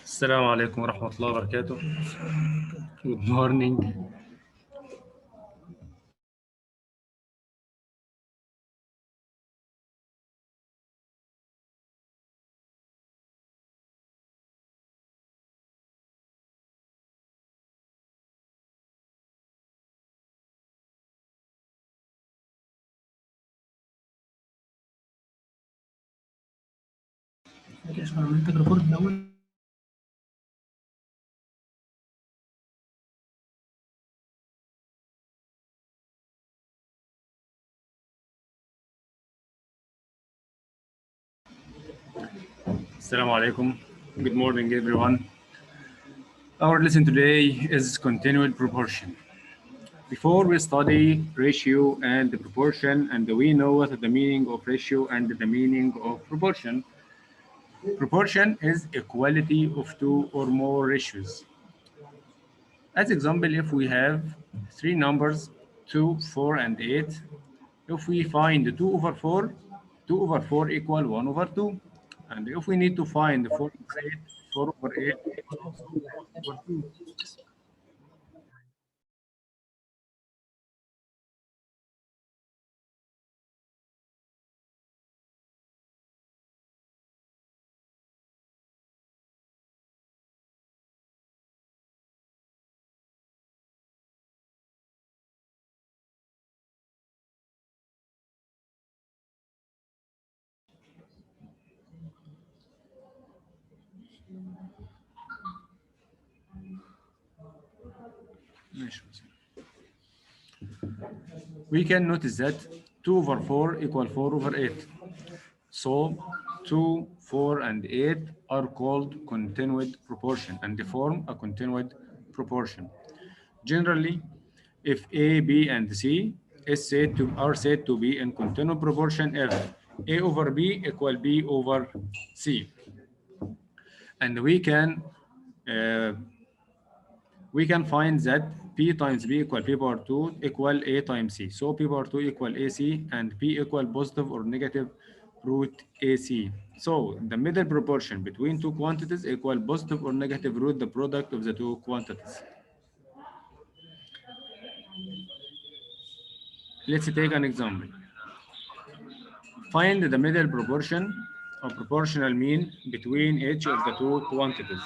السلام عليكم ورحمة الله وبركاته. Good morning. Assalamu alaikum. Good morning, everyone. Our lesson today is continued proportion. Before we study ratio and the proportion, and we know what the meaning of ratio and the meaning of proportion. Proportion is equality of two or more ratios. As example, if we have three numbers, 2, 4, and 8, if we find 2 over 4, 2 over 4 equal 1 over 2. And if we need to find 4 over 8, 4 over 8 equal 1 over 2. We can notice that 2 over 4 equal 4 over 8. So 2, 4, and 8 are called continued proportion and they form a continued proportion. Generally, if A, B, and C are said to be in continued proportion if A over B equal B over C. And we can find that P times B equal P power 2 equal A times C. So P power 2 equal AC and P equal positive or negative root AC. So the middle proportion between two quantities equal positive or negative root the product of the two quantities. Let's take an example. Find the middle proportion or proportional mean between each of the two quantities.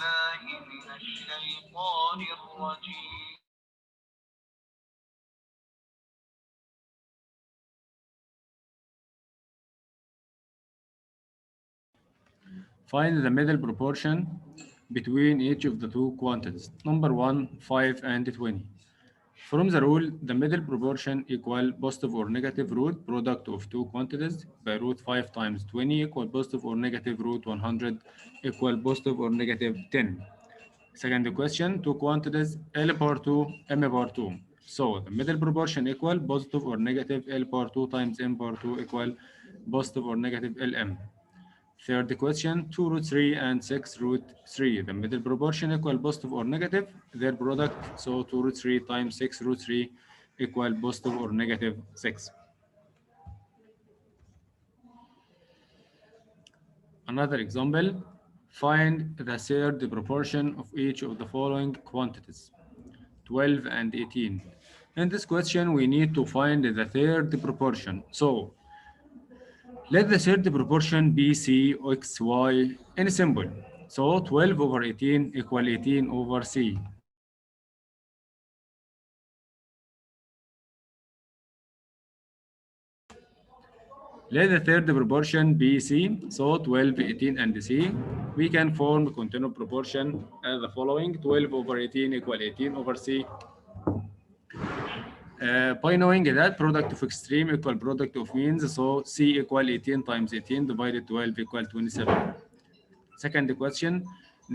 Find the middle proportion between each of the two quantities. Number 1, 5, and 20. From the rule, the middle proportion equal positive or negative root product of two quantities by root 5 times 20 equal positive or negative root 100 equal positive or negative 10. Second question, two quantities L power 2, M power 2. So the middle proportion equal positive or negative L power 2 times M power 2 equal positive or negative LM. Third question, 2 root 3 and 6 root 3. The middle proportion equal positive or negative, their product. So 2 root 3 times 6 root 3 equal positive or negative 6. Another example, find the third proportion of each of the following quantities, 12 and 18. In this question, we need to find the third proportion. So let the third proportion be C, X, Y in symbol. So 12 over 18 equal 18 over C. Let the third proportion be C. So 12, 18, and C. We can form continued proportion as the following: 12 over 18 equal 18 over C. By knowing that product of extreme equal product of means, so C equal 18 times 18 divided 12 equal 27. Second question,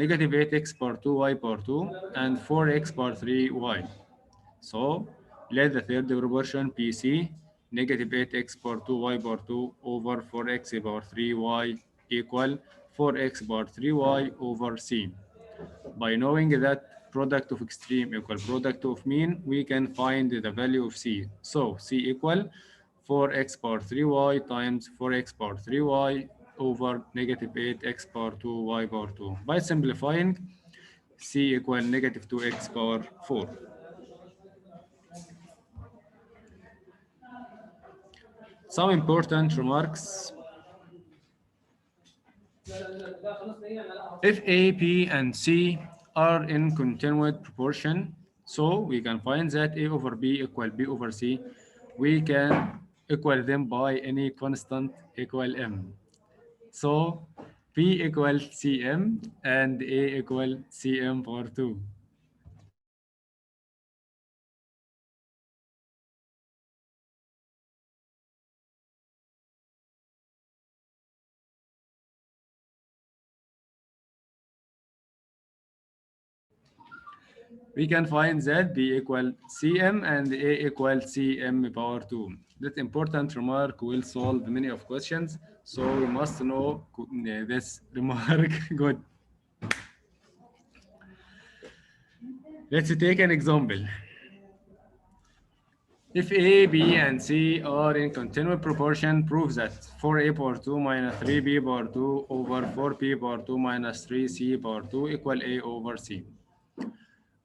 negative 8x power 2y power 2, and 4x power 3y. So let the third proportion be C, negative 8x power 2y power 2 over 4x power 3y equal 4x power 3y over C. By knowing that product of extreme equal product of mean, we can find the value of C. So C equal 4x power 3y times 4x power 3y over negative 8x power 2y power 2. By simplifying, C equal negative 2x power 4. Some important remarks. If A, B, and C are in continuous proportion, so we can find that A over B equal B over C. We can equal them by any constant equal M. So P equal Cm and A equal Cm power 2. We can find that B equal Cm and A equal Cm power 2. That important remark will solve many of questions, so we must know this remark good. Let's take an example. If A, B, and C are in continuous proportion, prove that 4A power 2 minus 3B power 2 over 4B power 2 minus 3C power 2 equal A over C.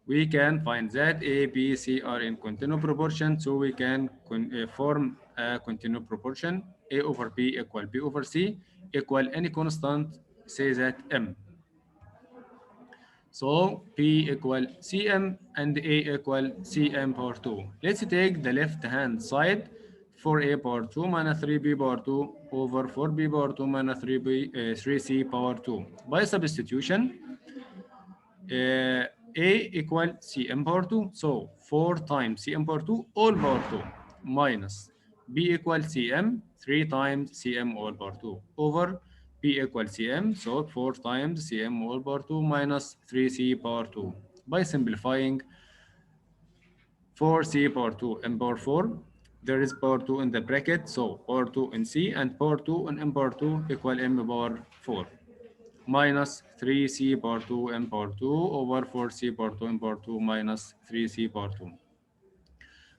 We can find that A, B, C are in continuous proportion, so we can form a continuous proportion. A over B equal B over C equal any constant, say that M. So P equal Cm and A equal Cm power 2. Let's take the left hand side. 4A power 2 minus 3B power 2 over 4B power 2 minus 3C power 2. By substitution, A equal Cm power 2. So 4 times Cm power 2 all power 2 minus B equal Cm 3 times Cm all power 2 over P equal Cm. So 4 times Cm all power 2 minus 3C power 2. By simplifying, 4C power 2 M power 4. There is power 2 in the bracket. So power 2 in C and power 2 in M power 2 equal M power 4. Minus 3C power 2 M power 2 over 4C power 2 M power 2 minus 3C power 2.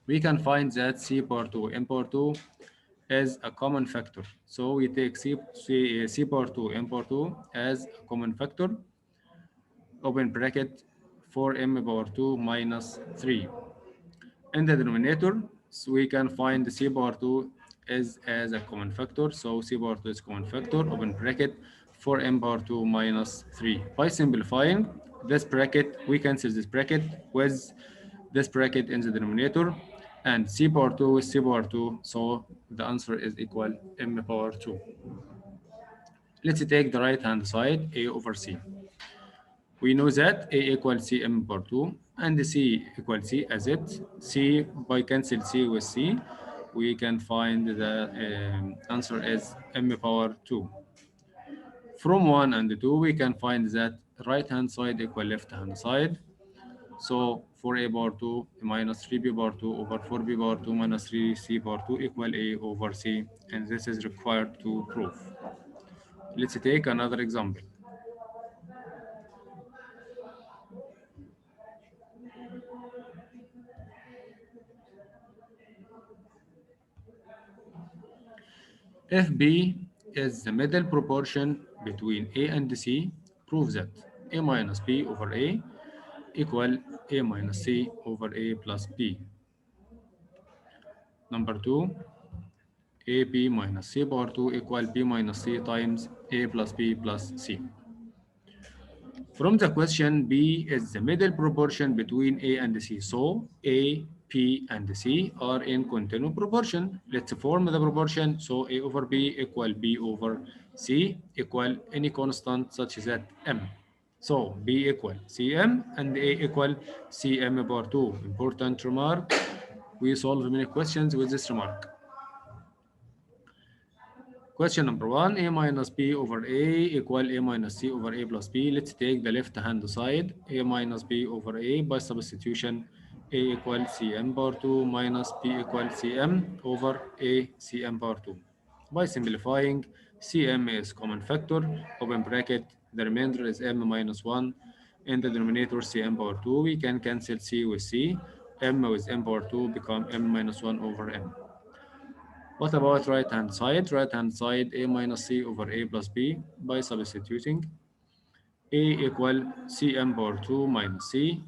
We can find that C power 2 M power 2 is a common factor. So we take C power 2 M power 2 as a common factor, open bracket, 4M power 2 minus 3. In the denominator, so we can find the C power 2 is as a common factor. So C power 2 is common factor, open bracket, 4M power 2 minus 3. By simplifying this bracket, we cancel this bracket with this bracket in the denominator, and C power 2 with C power 2. So the answer is equal M power 2. Let's take the right hand side, A over C. We know that A equals Cm power 2 and C equals C as it. C, by cancel C with C, we can find the answer is M power 2. From 1 and 2, we can find that right hand side equal left hand side. So 4A power 2 minus 3B power 2 over 4B power 2 minus 3C power 2 equal A over C. And this is required to prove. Let's take another example. If B is the middle proportion between A and C, prove that A minus B over A equal A minus C over A plus B. Number 2, AB minus C power 2 equal B minus C times A plus B plus C. From the question, B is the middle proportion between A and C. So A, P, and C are in continuous proportion. Let's form the proportion. So A over B equal B over C equal any constant such that M. So B equal Cm and A equal Cm power 2. Important remark. We solve many questions with this remark. Question number 1, a minus b over a equal a minus c over a plus b. Let's take the left hand side, a minus b over a by substitution, a equal cm power 2 minus b equal cm over a cm power 2. By simplifying, cm is common factor, open bracket, the remainder is m minus 1. In the denominator cm power 2, we can cancel c with c, m with m power 2 become m minus 1 over m. What about right hand side? Right hand side, a minus c over a plus b by substituting, a equal cm power 2 minus c.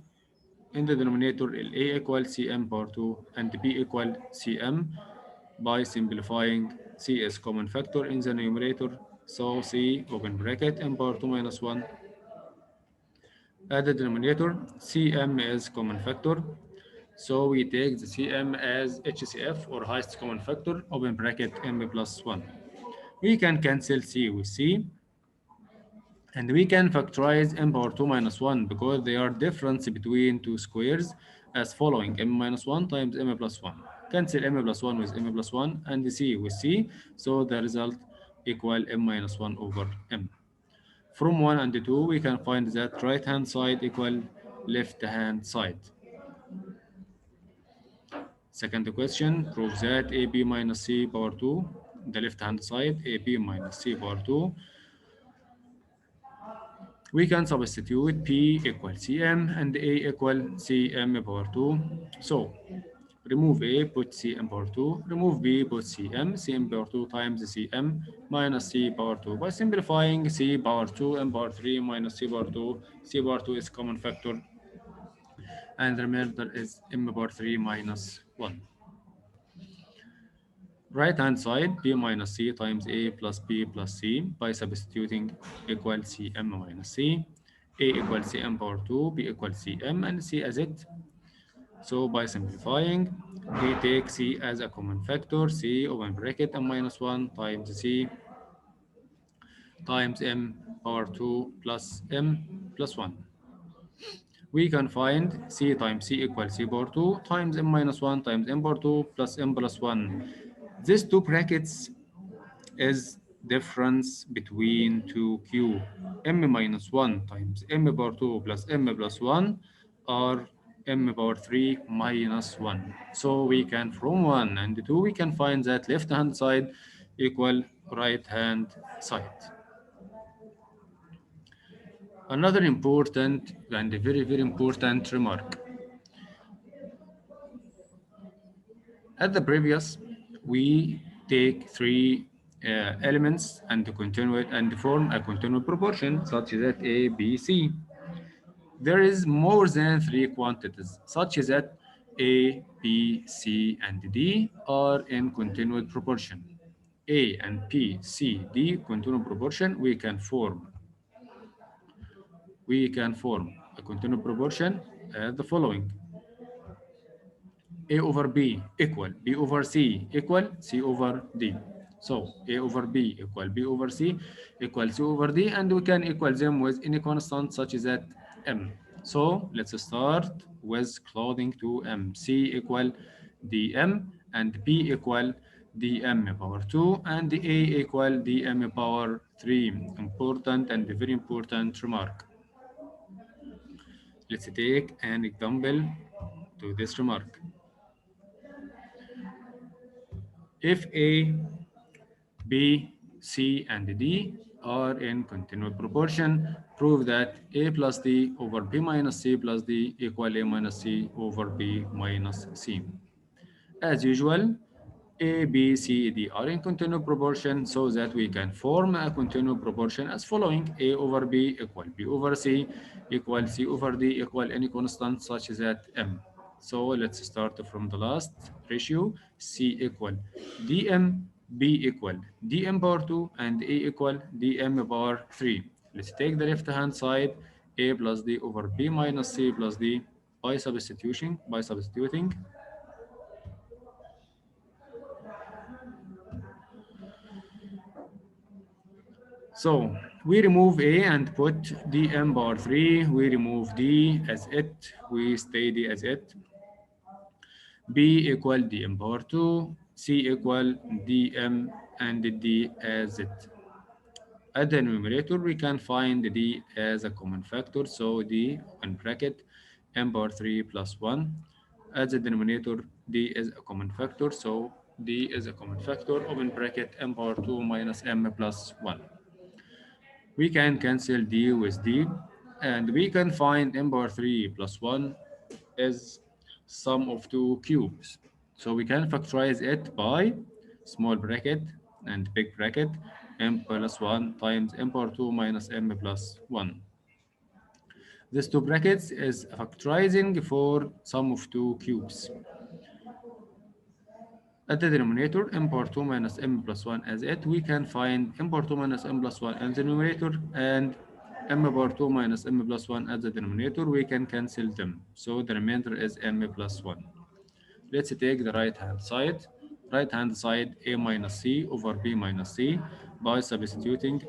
In the denominator, a equal cm power 2 and b equal cm. By simplifying, c is common factor in the numerator, so c open bracket m power 2 minus 1. At the denominator, cm is common factor, so we take the cm as HCF or highest common factor, open bracket m plus 1. We can cancel c with c, and we can factorize m power 2 minus 1 because they are difference between two squares as following: m minus 1 times m plus 1. Cancel m plus 1 with m plus 1 and c with c, so the result equal m minus 1 over m. From 1 and 2, we can find that right hand side equal left hand side. Second question, prove that ab minus c power 2, the left hand side, ab minus c power 2. We can substitute p equal cm and a equal cm power 2. So remove a, put cm power 2, remove b, put cm power 2 times cm minus c power 2. By simplifying, c power 2 m power 3 minus c power 2, c power 2 is common factor, and the remainder is m power 3 minus 1. Right hand side, b minus c times a plus b plus c by substituting equal cm minus c, a equal cm power 2, b equal cm, and c as it. So by simplifying, we take c as a common factor, c open bracket m minus 1 times c times m power 2 plus m plus 1. We can find c times c equals c power 2 times m minus 1 times m power 2 plus m plus 1. These two brackets is difference between 2q. m minus 1 times m power 2 plus m plus 1 or m power 3 minus 1. So we can, from 1 and 2, we can find that left hand side equal right hand side. Another important and very important remark. At the previous, we take three elements and continue and form a continual proportion such that A, B, C. There is more than three quantities such that A, B, C, and D are in continual proportion. A and P, C, D continual proportion. We can form a continual proportion as the following: A over B equal B over C equal C over D. So A over B equal B over C equal C over D, and we can equal them with any constant such as that M. So let's start with clothing to M. C equal dm and B equal dm power 2 and A equal dm power 3. Important and very important remark. Let's take an example to this remark. If A, B, C, and D are in continual proportion, prove that A plus D over B minus C plus D equal A minus C over B minus C. As usual, A, B, C, D are in continual proportion, so that we can form a continual proportion as following: A over B equal B over C equal C over D equal any constant such that M. So let's start from the last ratio: C equal dm, B equal dm power 2, and A equal dm power 3. Let's take the left hand side: A plus D over B minus C plus D by substituting. So we remove A and put dm power 3. We remove D as it. We stay D as it. B equal dm power 2 C equal dm and d as z. At the numerator, we can find d as a common factor, so d open bracket m power 3 plus 1. At the denominator, d is a common factor, so d is a common factor, open bracket m power 2 minus m plus 1. We can cancel d with d, and we can find m power 3 plus 1 is sum of two cubes. So we can factorize it by small bracket and big bracket m plus 1 times m power 2 minus m plus 1. This two brackets is factorizing for sum of two cubes. At the denominator, m power 2 minus m plus 1 as it, we can find m power 2 minus m plus 1 in the numerator and m power 2 minus m plus 1 at the denominator. We can cancel them. So the remainder is m plus 1. Let's take the right hand side. Right hand side a minus c over b minus c by substituting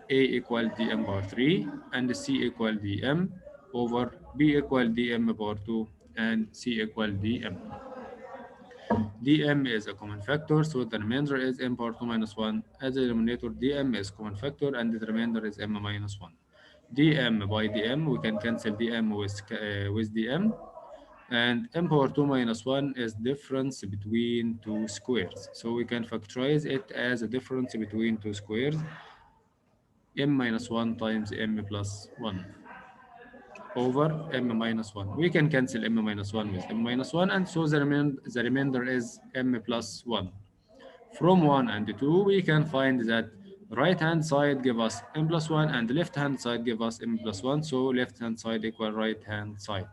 a equal dm power 3 and c equal dm over b equal dm power 2 and c equal dm. dm is a common factor, so the remainder is m power 2 minus 1. As the denominator, dm is common factor and the remainder is m minus 1. dm by dm, we can cancel dm with dm. And m power 2 minus 1 is difference between two squares. So we can factorize it as a difference between two squares, m minus 1 times m plus 1 over m minus 1. We can cancel m minus 1 with m minus 1, and so the remainder is m plus 1. From 1 and 2, we can find that right hand side give us m plus 1 and left hand side give us m plus 1. So left hand side equal right hand side.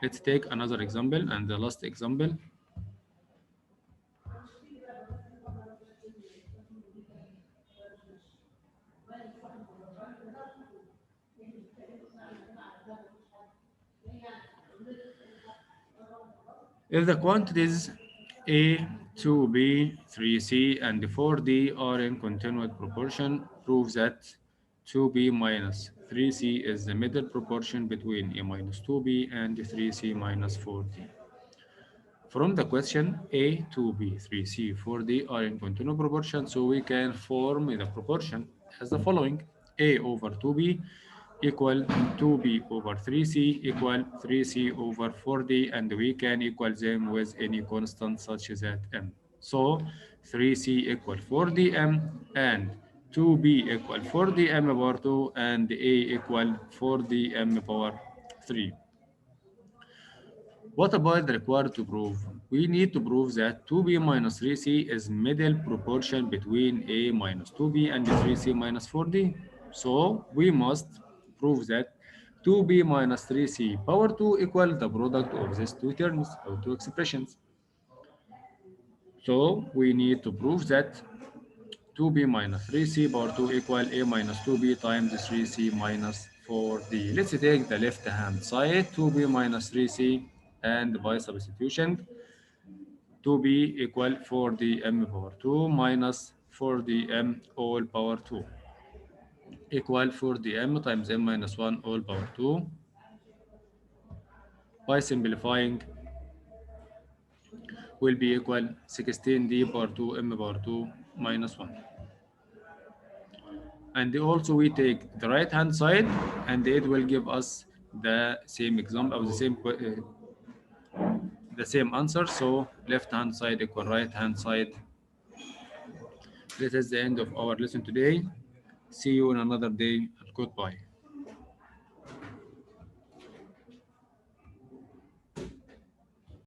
Let's take another example and the last example. If the quantities A, 2B, 3C, and 4D are in continuous proportion, prove that 2B minus 3C is the middle proportion between A minus 2B and 3C minus 4D. From the question, A, 2B, 3C, 4D are in continuous proportion, so we can form the proportion as the following. A over 2B equal 2B over 3C equal 3C over 4D, and we can equal them with any constant such as that M. So 3C equal 4DM and 2B equal 4DM power 2 and A equal 4DM power 3. What about the required to prove? We need to prove that 2b minus 3c is middle proportion between a minus 2b and 3c minus 4d. So we must prove that 2b minus 3c power 2 equal the product of these two terms or two expressions. So we need to prove that 2b minus 3c power 2 equal a minus 2b times 3c minus 4d. Let's take the left hand side, 2b minus 3c, and by substitution 2b equal 4dm power 2 minus 4dm all power 2 equal 4dm times m minus 1 all power 2. By simplifying will be equal 16d power 2 m power 2 minus 1. And also we take the right hand side and it will give us the same example of the same answer. So left hand side equal right hand side. This is the end of our lesson today. See you in another day. Goodbye.